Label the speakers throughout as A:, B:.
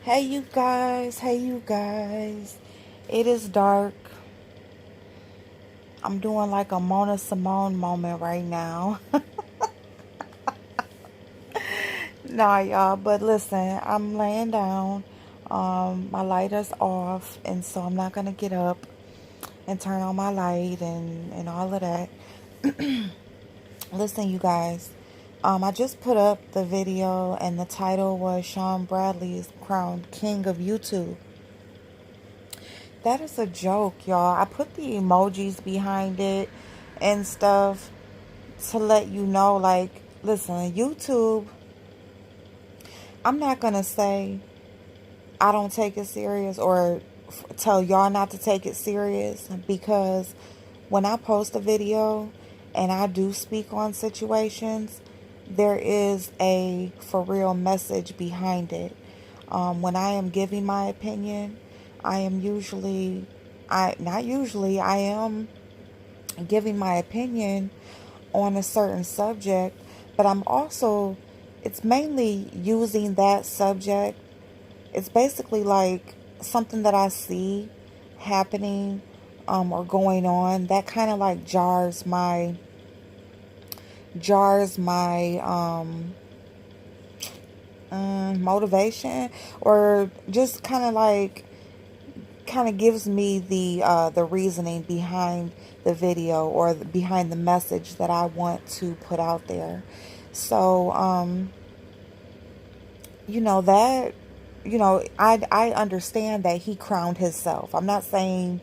A: Hey you guys. It is dark. I'm doing like a Mona Simone moment right now. Nah, y'all, but listen, I'm laying down. My light is off, and so I'm not gonna get up and turn on my light and all of that. Listen, you guys. I just put up the video, and the title was Sean Bradley's crowned king of YouTube. That is a joke, y'all. I put the emojis behind it and stuff to let you know, like, listen, YouTube, I'm not going to say I don't take it serious or tell y'all not to take it serious, because when I post a video and I do speak on situations, there is a for real message behind it. When I am giving my opinion, I am usually, not usually, I am giving my opinion on a certain subject, but I'm also, it's mainly using that subject. It's basically like something that I see happening or going on that kind of like jars my motivation, or just kind of gives me the reasoning behind the video, or behind the message that I want to put out there. So that, I understand that he crowned himself. I'm not saying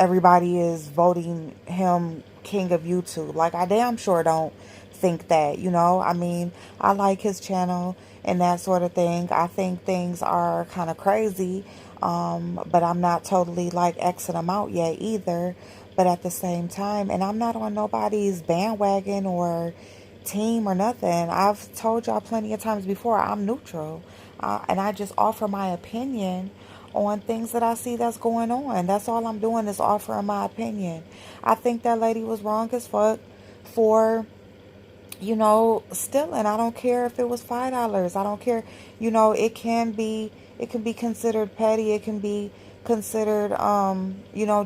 A: everybody is voting him king of YouTube. Like, I damn sure don't think that, I mean, I like his channel and that sort of thing. I think things are kind of crazy, but I'm not totally like Xing them out yet either. But at the same time, and I'm not on nobody's bandwagon or team or nothing. I've told y'all plenty of times before, I'm neutral. And I just offer my opinion on things that I see that's going on. That's all I'm doing, is offering my opinion. I think that lady was wrong as fuck for, stealing. I don't care if it was $5. I don't care. It can be considered petty. It can be considered,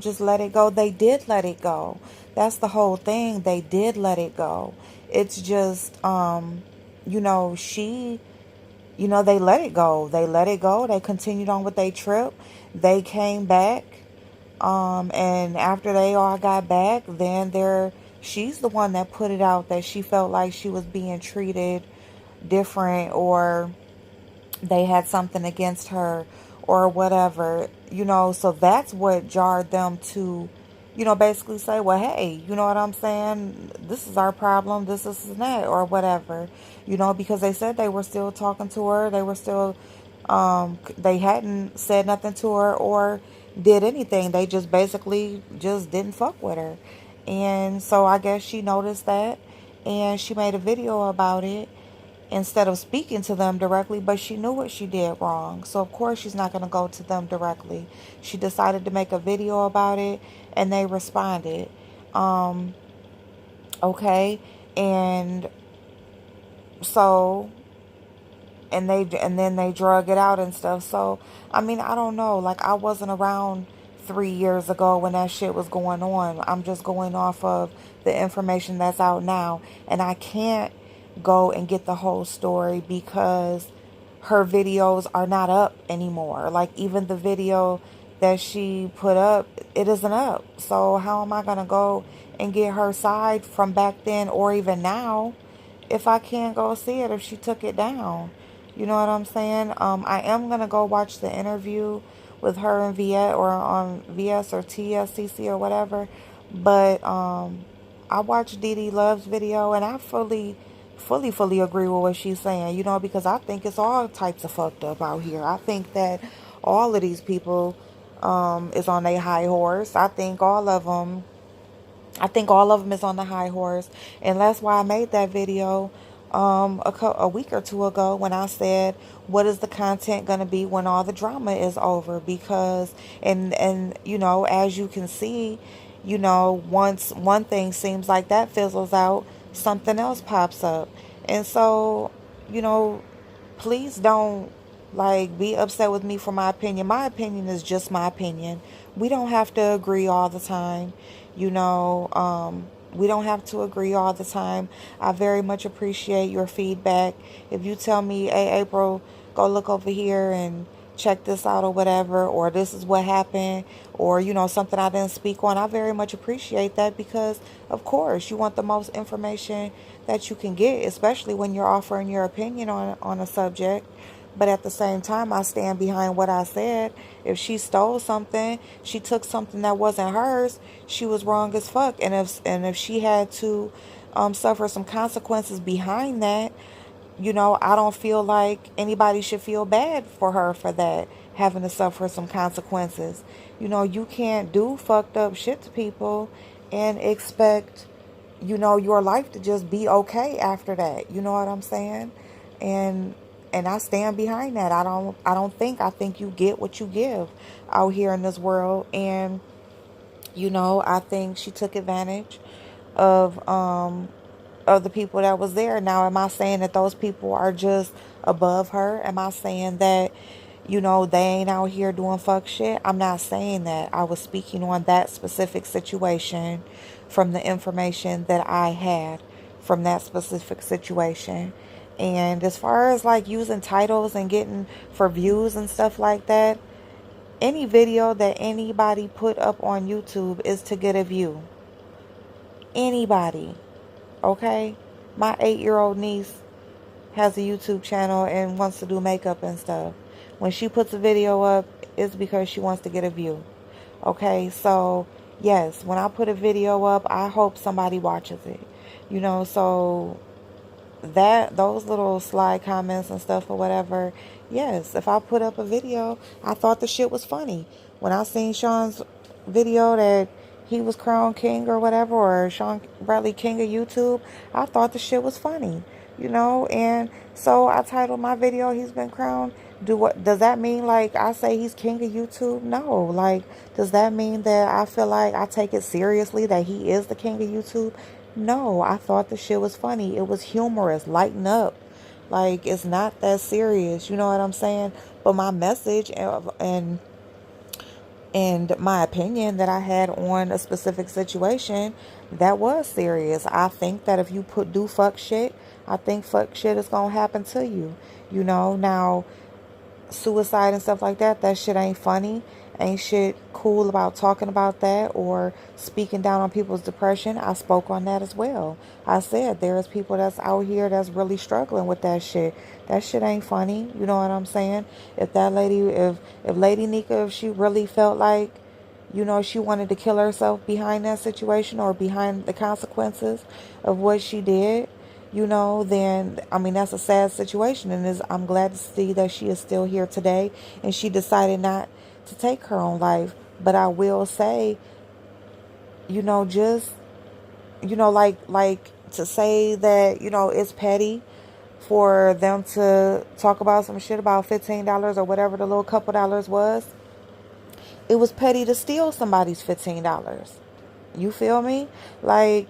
A: just let it go. They did let it go. That's the whole thing. They did let it go. It's just, she, they let it go. They let it go. They continued on with their trip. They came back. And after they all got back, then she's the one that put it out that she felt like she was being treated different, or they had something against her, or whatever, so that's what jarred them to, basically say, well, hey, you know what I'm saying? This is our problem. This is that, or whatever, because they said they were still talking to her. They were still, they hadn't said nothing to her or did anything. They just basically just didn't fuck with her. And so I guess she noticed that, and she made a video about it instead of speaking to them directly, but she knew what she did wrong. So of course she's not going to go to them directly. She decided to make a video about it, and they responded. Okay. And so, and then they drug it out and stuff. So, I mean, I don't know. Like, I wasn't around 3 years ago when that shit was going on. I'm just going off of the information that's out now. And I can't go and get the whole story because her videos are not up anymore. Like, even the video that she put up, it isn't up. So how am I going to go and get her side from back then, or even now, if I can't go see it, if she took it down? You know what I'm saying? I am going to go watch the interview with her and VS, or on VS or TSCC or whatever. But I watched Dee Love's video, and I fully agree with what she's saying, because I think it's all types of fucked up out here. I think that all of these people is on their high horse. I think all of them is on the high horse, and that's why I made that video a week or two ago, when I said, what is the content going to be when all the drama is over? Because, and as you can see, once one thing seems like that fizzles out, something else pops up. And so, you know please don't Like, be upset with me for my opinion. My opinion is just my opinion. We don't have to agree all the time. You know, we don't have to agree all the time. I very much appreciate your feedback. If you tell me, hey, April, go look over here and check this out or whatever, or this is what happened, or, you know, something I didn't speak on, I very much appreciate that because, of course, you want the most information that you can get, especially when you're offering your opinion on a subject. But at the same time, I stand behind what I said. If she stole something, she took something that wasn't hers, she was wrong as fuck. And if she had to suffer some consequences behind that, you know, I don't feel like anybody should feel bad for her for that, having to suffer some consequences. You know, you can't do fucked up shit to people and expect, you know, your life to just be okay after that. You know what I'm saying? And I stand behind that. I think you get what you give out here in this world. And you know, I think she took advantage of the people that was there. Now, am I saying that those people are just above her? Am I saying that, you know, they ain't out here doing fuck shit? I'm not saying that. I was speaking on that specific situation from the information that I had from that specific situation. And as far as like using titles and getting for views and stuff like that, any video that anybody put up on YouTube is to get a view. Anybody. Okay? My 8-year-old niece has a YouTube channel and wants to do makeup and stuff. When she puts a video up, it's because she wants to get a view. Okay? So, yes, when I put a video up, I hope somebody watches it. You know, so those little slide comments and stuff or whatever, yes, if I put up a video, I thought the shit was funny. When I seen Sean's video that he was crowned king or whatever, or Sean Bradley king of YouTube, I thought the shit was funny, you know. And so I titled my video, he's been crowned. Does that mean like I say he's king of YouTube? No. Like, does that mean that I feel like I take it seriously that he is the king of YouTube? No, I thought the shit was funny. It was humorous. Lighten up. Like, it's not that serious. You know what I'm saying? But my message and my opinion that I had on a specific situation, that was serious. I think that if you do fuck shit, I think fuck shit is gonna happen to you. You know, now suicide and stuff like that, that shit ain't funny. Ain't shit cool about talking about that or speaking down on people's depression. I spoke on that as well. I said there's people that's out here that's really struggling with that shit. That shit ain't funny. You know what I'm saying? If that lady, if Lady Nika, if she really felt like, you know, she wanted to kill herself behind that situation or behind the consequences of what she did, you know, then, I mean, that's a sad situation. And I'm glad to see that she is still here today and she decided not to take her own life. But I will say, you know, just, you know, like to say that, you know, it's petty for them to talk about some shit about $15 or whatever the little couple dollars was. It was petty to steal somebody's $15. You feel me? Like,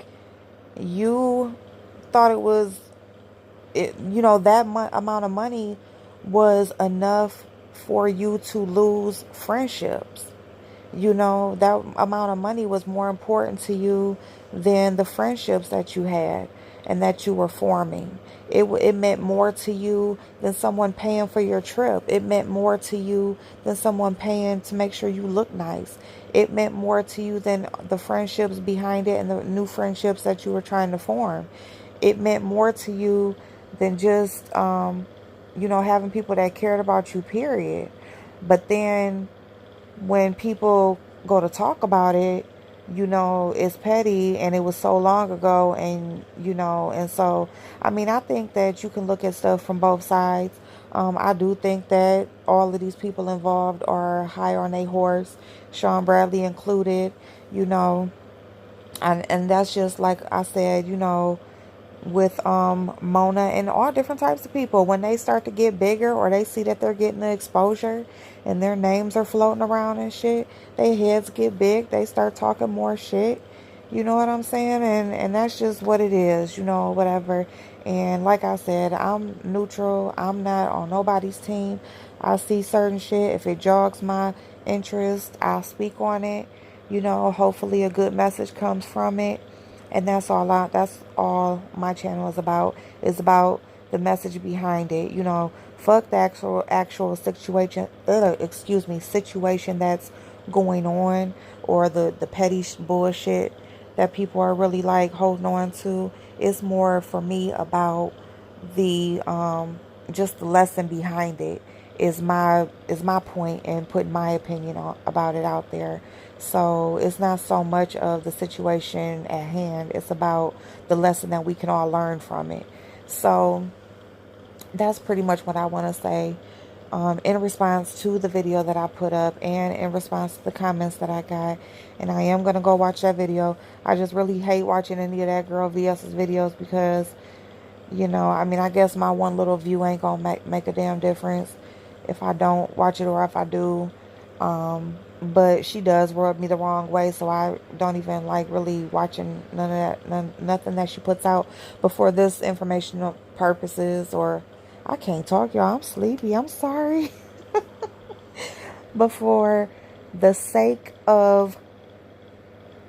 A: you thought it was, you know, that amount of money was enough for you to lose friendships. You know, that amount of money was more important to you than the friendships that you had and that you were forming. It meant more to you than someone paying for your trip. It meant more to you than someone paying to make sure you look nice. It meant more to you than the friendships behind it and the new friendships that you were trying to form. It meant more to you than just, you know, having people that cared about you, period. But then when people go to talk about it, you know, it's petty and it was so long ago, and, you know, and so, I mean, I think that you can look at stuff from both sides. I do think that all of these people involved are high on their horse, Sean Bradley included, you know, and that's just like I said, you know, with Mona and all different types of people. When they start to get bigger or they see that they're getting the exposure and their names are floating around and shit, their heads get big. They start talking more shit. You know what I'm saying? And that's just what it is, you know, whatever. And like I said, I'm neutral. I'm not on nobody's team. I see certain shit. If it jogs my interest, I'll speak on it. You know, hopefully a good message comes from it. And that's all my channel is about. Is about the message behind it. You know, fuck the actual situation, situation that's going on, or the petty bullshit that people are really like holding on to. It's more for me about the just the lesson behind it is my point and putting my opinion about it out there. So it's not so much of the situation at hand. It's about the lesson that we can all learn from it. So that's pretty much what I want to say in response to the video that I put up and in response to the comments that I got. And I am going to go watch that video. I just really hate watching any of that girl VS's videos because, you know, I mean, I guess my one little view ain't going to make a damn difference if I don't watch it or if I do. But she does rub me the wrong way, so I don't even like really watching none of that, nothing that she puts out before this informational purposes. Or I can't talk, y'all. I'm sleepy. I'm sorry. Before the sake of,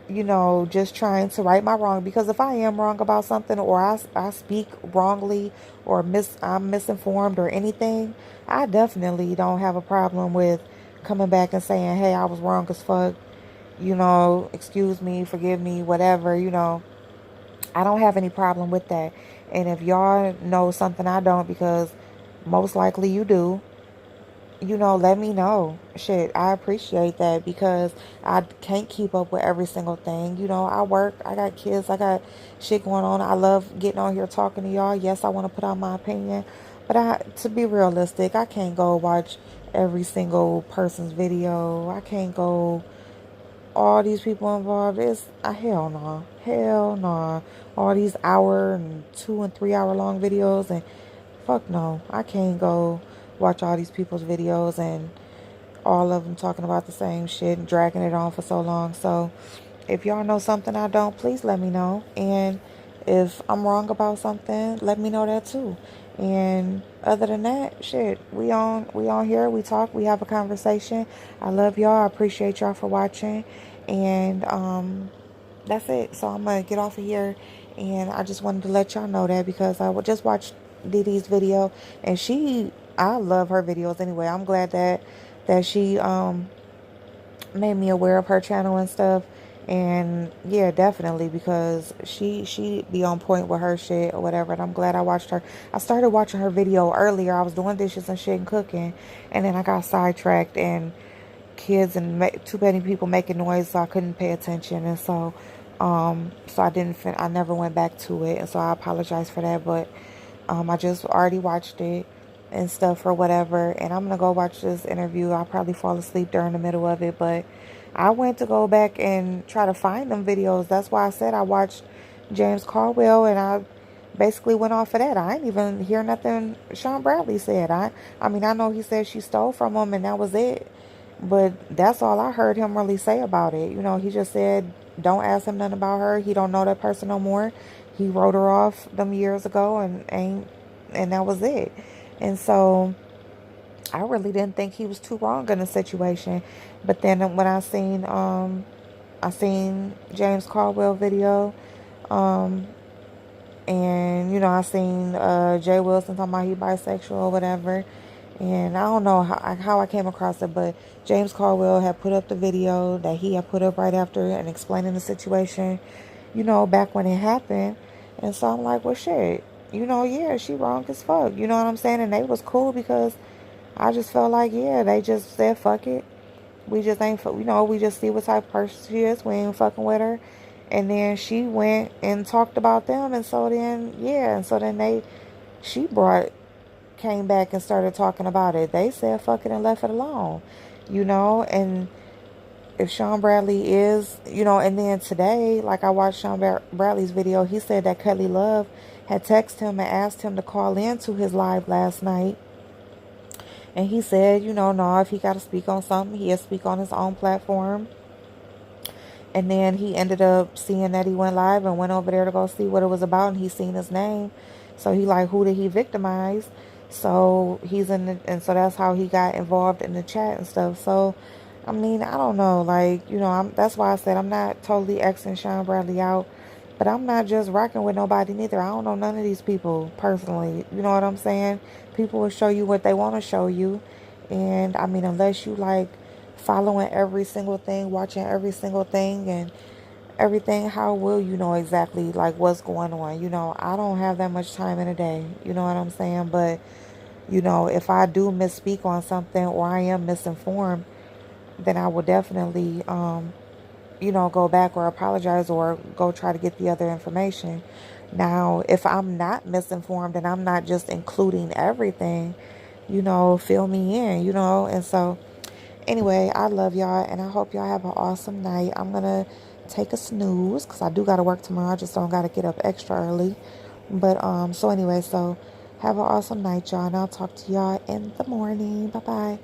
A: you know, just trying to right my wrong. Because if I am wrong about something, or I speak wrongly, or I'm misinformed or anything, I definitely don't have a problem with coming back and saying, hey, I was wrong as fuck, you know, excuse me, forgive me, whatever, you know. I don't have any problem with that. And if y'all know something I don't, because most likely you do, you know, let me know. Shit, I appreciate that, because I can't keep up with every single thing. You know, I work, I got kids, I got shit going on. I love getting on here talking to y'all. Yes, I want to put out my opinion, but to be realistic, I can't go watch every single person's video. I can't go all these people involved. It's hell no, hell no. All these hour and 2 and 3 hour long videos, and fuck no, I can't go watch all these people's videos and all of them talking about the same shit and dragging it on for so long. So if y'all know something I don't, please let me know. And if I'm wrong about something, let me know that too. And other than that, shit, we on here, we talk, we have a conversation. I love y'all. I appreciate y'all for watching. And that's it. So I'm gonna get off of here, and I just wanted to let y'all know that, because I would just watch Didi's video, and I love her videos anyway. I'm glad that she made me aware of her channel and stuff. And yeah, definitely, because she be on point with her shit or whatever. And I'm glad I watched her. I started watching her video earlier. I was doing dishes and shit and cooking, and then I got sidetracked, and kids and too many people making noise, so I couldn't pay attention. And so I never went back to it, and so I apologize for that. But I just already watched it and stuff or whatever, and I'm gonna go watch this interview. I'll probably fall asleep during the middle of it, but I went to go back and try to find them videos. That's why I said I watched James Caldwell, and I basically went off of that. I didn't even hear nothing Sean Bradley said. I mean, I know he said she stole from him, and that was it. But that's all I heard him really say about it. You know, he just said, don't ask him nothing about her. He don't know that person no more. He wrote her off them years ago, and that was it. And so I really didn't think he was too wrong in the situation. But then when I seen James Caldwell video, and you know, I seen Jay Wilson talking about he bisexual or whatever. And I don't know how I came across it, but James Caldwell had put up the video that he had put up right after and explaining the situation, you know, back when it happened. And so I'm like, well, shit, you know, yeah, she wrong as fuck. You know what I'm saying? And they was cool, because I just felt like, yeah, they just said, fuck it. We just ain't, you know, we just see what type of person she is. We ain't fucking with her. And then she went and talked about them. And so then, yeah, and so then she came back and started talking about it. They said fuck it and left it alone, you know. And if Sean Bradley is, you know, and then today, like I watched Sean Bradley's video, he said that Kelly Love had texted him and asked him to call in to his live last night. And he said, you know, no, if he got to speak on something, he'll speak on his own platform. And then he ended up seeing that he went live and went over there to go see what it was about, and he seen his name. So he like, who did he victimize? So he's in the, and so that's how he got involved in the chat and stuff. So I mean, I don't know, like, that's why I said I'm not totally Xing Sean Bradley out, but I'm not just rocking with nobody neither. I don't know none of these people personally. You know what I'm saying? People will show you what they want to show you, and I mean, unless you like following every single thing, watching every single thing and everything, how will you know exactly like what's going on? I don't have that much time in a day. You know what I'm saying? But if I do misspeak on something or I am misinformed, then I will definitely go back or apologize or go try to get the other information. Now, if I'm not misinformed and I'm not just including everything, fill me in, and so anyway, I love y'all and I hope y'all have an awesome night. I'm going to take a snooze because I do got to work tomorrow. I just don't got to get up extra early. But, so anyway, so have an awesome night, y'all. And I'll talk to y'all in the morning. Bye bye.